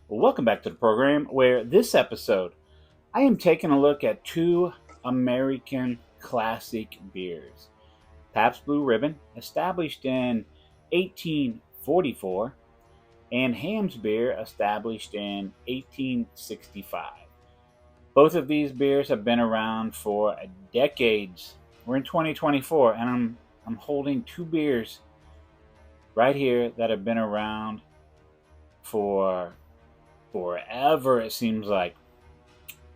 Well, welcome back to the program where this episode I am taking a look at two American classic beers. Pabst Blue Ribbon, established in 1844, and Hamm's beer, established in 1865. Both of these beers have been around for decades. We're in 2024, and I'm holding two beers right here that have been around for forever, it seems like.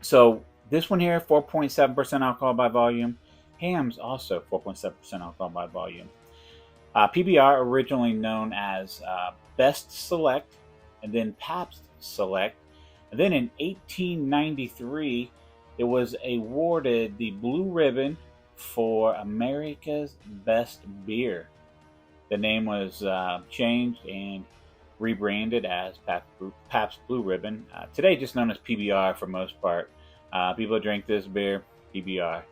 So this one here, 4.7% alcohol by volume. Hamm's also 4.7% alcohol by volume. PBR, originally known as Best Select, and then Pabst Select. And then in 1893, it was awarded the Blue Ribbon for America's Best Beer. The name was changed and rebranded as Pabst Blue Ribbon. Today, just known as PBR for most part. People that drink this beer, PBR.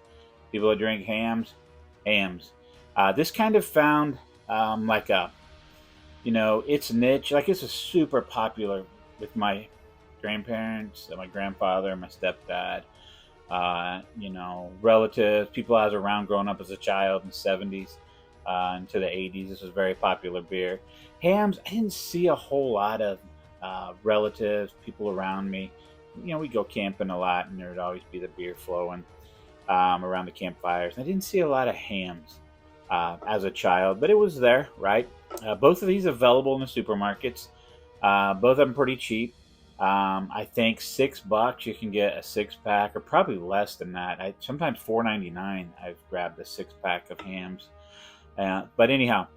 People that drink Hamm's. This kind of found like its niche. Like it's a super popular with my grandparents, my grandfather, my stepdad. Relatives, people I was around growing up as a child in the 70s into the 80s. This was a very popular beer. Hamm's, I didn't see a whole lot of relatives, people around me. We go camping a lot, and there'd always be the beer flowing around the campfires. I didn't see a lot of Hamm's as a child, but it was there, right? Both of these available in the supermarkets. Both of them pretty cheap. I think $6 you can get a 6-pack, or probably less than that. Sometimes $4.99. I've grabbed a 6-pack of Hamm's. But anyhow,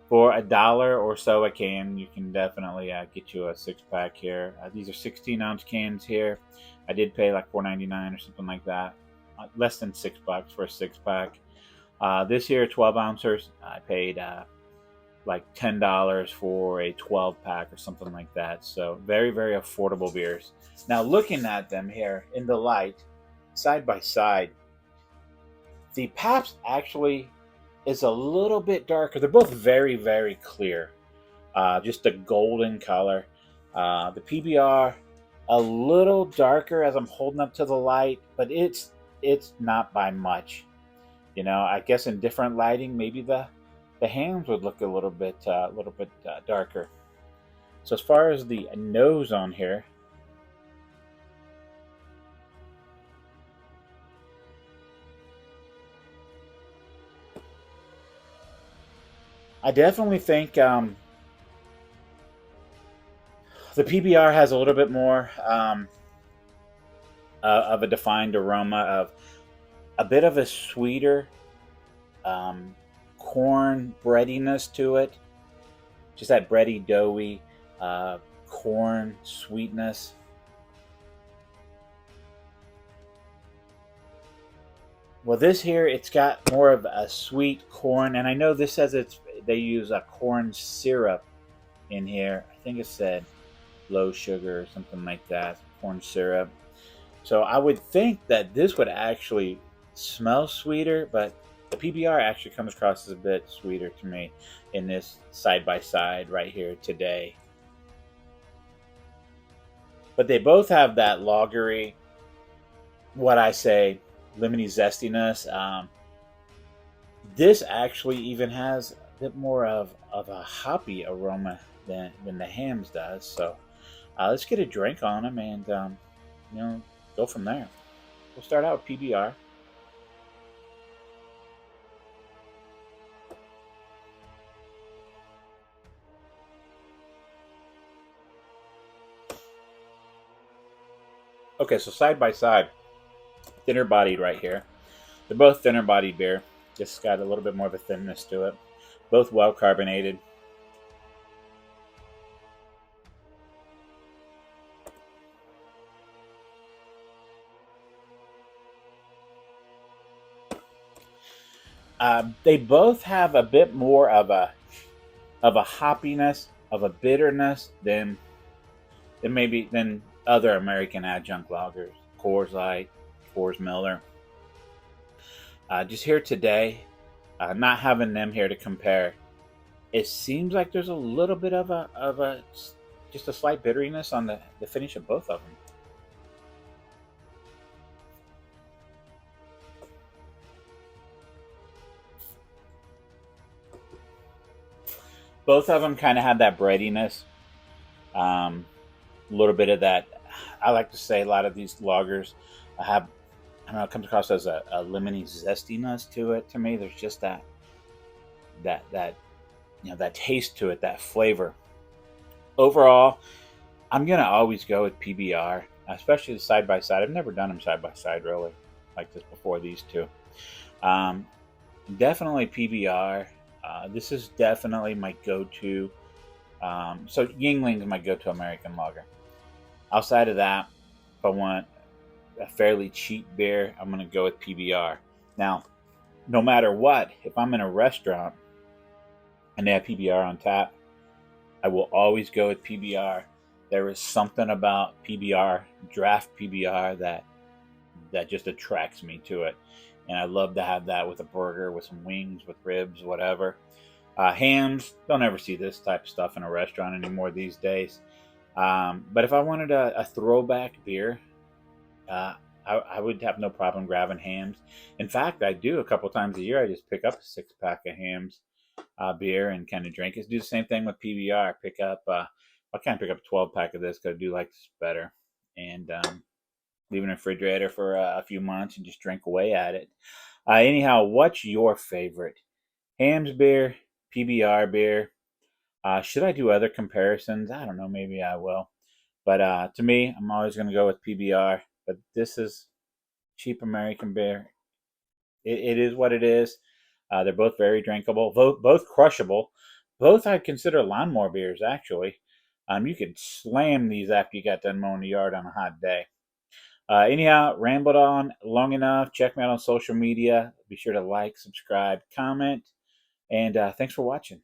for $1 or so a can, you can definitely get you a 6-pack here. These are 16-ounce cans here. I did pay like $4.99 or something like that. Less than $6 for a 6-pack. This here, 12 ounces, I paid like $10 for a 12-pack or something like that. So very, very affordable beers. Now looking at them here in the light, side by side, the Pabst actually is a little bit darker. They're both very, very clear. Just a golden color. The PBR a little darker as I'm holding up to the light, but it's not by much. I guess in different lighting, maybe the Hamm's would look a little bit darker. So as far as the nose on here, I definitely think the PBR has a little bit more of a defined aroma, of a bit of a sweeter corn breadiness to it. Just that bready, doughy corn sweetness. Well, this here, it's got more of a sweet corn, and I know this says they use a corn syrup in here. I think it said low sugar or something like that, corn syrup. So I would think that this would actually smell sweeter, but the PBR actually comes across as a bit sweeter to me in this side by side right here today. But they both have that lagery, what I say, lemony zestiness. This actually even has a bit more of a hoppy aroma than the Hamm's does. So let's get a drink on them and go from there. We'll start out with PBR. Okay, so side by side, thinner bodied right here. They're both thinner bodied beer. Just got a little bit more of a thinness to it. Both well carbonated. They both have a bit more of a hoppiness, of a bitterness than other American adjunct lagers. Coors Light, Coors Miller. Just here today, not having them here to compare, it seems like there's a little bit of a just a slight bitteriness on the finish of both of them. Both of them kind of have that breadiness, a little bit of that. I like to say a lot of these lagers have, I don't know, it comes across as a lemony zestiness to it. To me, there's just that that taste to it, that flavor. Overall, I'm gonna always go with PBR, especially the side by side. I've never done them side by side really like this before these two. Um, Definitely PBR. This is definitely my go-to. So Yingling is my go-to American lager. Outside of that, if I want a fairly cheap beer, I'm going to go with PBR. Now, no matter what, if I'm in a restaurant and they have PBR on tap, I will always go with PBR. There is something about PBR, draft PBR, that just attracts me to it, and I love to have that with a burger, with some wings, with ribs, whatever. Hams, don't ever see this type of stuff in a restaurant anymore these days. But if I wanted a throwback beer, uh, I would have no problem grabbing Hams. In fact, I do a couple times a year. I just pick up a 6 pack of Hams beer and kind of drink it. Do the same thing with PBR. Pick up, I kind of pick up a 12 pack of this because I do like this better, and leave it in the refrigerator for a few months and just drink away at it. Anyhow, what's your favorite? Hams beer, PBR beer. Should I do other comparisons? I don't know. Maybe I will. But to me, I'm always going to go with PBR. But this is cheap American beer. It is what it is. They're both very drinkable, both crushable. Both I consider lawnmower beers, actually. You could slam these after you got done mowing the yard on a hot day. Anyhow, rambled on long enough. Check me out on social media. Be sure to like, subscribe, comment, and thanks for watching.